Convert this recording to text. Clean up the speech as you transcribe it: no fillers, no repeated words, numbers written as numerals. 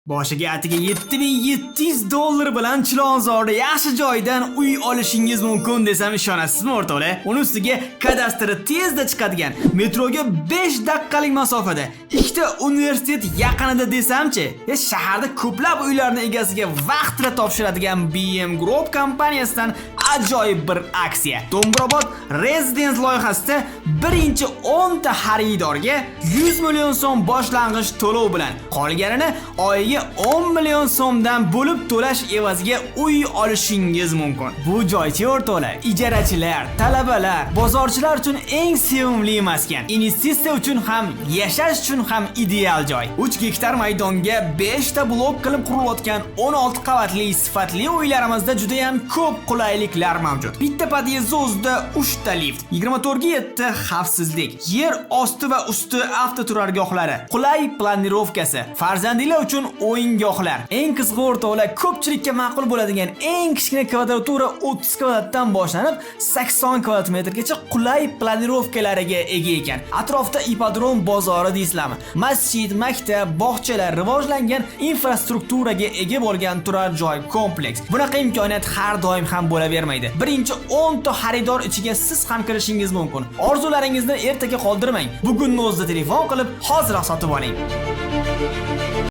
Boshiga atiga $7700 bilan Chilonzorda yaxshi joydan uy olishingiz mumkin desam ishonasizmi o'rtoqlar? Uni ustiga kadastri tezda chiqadigan, metroga 5 daqiqalik masofada, ikkita universitet yaqinida desamchi, shaharda ko'plab uylarning egasiga vaqtida topshiradigan BM Group kompaniyasidan ajoyib bir aksiya. Do'mbrobod Residence loyihasida birinchi 10 ta xaridorga 100 million so'm boshlang'ich to'lov bilan qolganini oyiga 10 million so'mdan bo'lib to'lash evaziga uy olishingiz mumkin. Bu joychi o'rtoqlar, ijarachilar, talabalar, bozorchilar uchun eng sevimli maskan. Investitsiya uchun ham, yashash uchun ham ideal joy. 3 gektar maydonga 5 ta blok qilib qurilayotgan 16 qavatli sifatli uylarimizda juda ham ko'p qulayliklar mavjud. Bitta podyezdda o'zida 3 ta lift, 24/7 xavfsizlik, yer osti va usti avtoturargohlari, qulay planirovkasi, farzandinglar uchun o'yingohlar. Eng qizig'i o'rtoqlar, ko'pchilikka ma'qul bo'ladigan eng kichkina kvadratura 30 kvadratdan boshlanib 80 kvadrat metrgacha qulay planirovkalariga ega ekan. Atrofda ipodrom bozori deysizlarmi? Masjid, maktab, bog'chalar, rivojlangan infrastrukturaga ega bo'lgan turar joy kompleks. Bunaqa imkoniyat har doim ham bo'lavermaydi. Birinchi 10 ta xaridor ichiga siz ham kirishingiz mumkin. Orzularingizni ertaga qoldirmang. Bugunni o'zida telefon qilib, hoziroq sotib oling.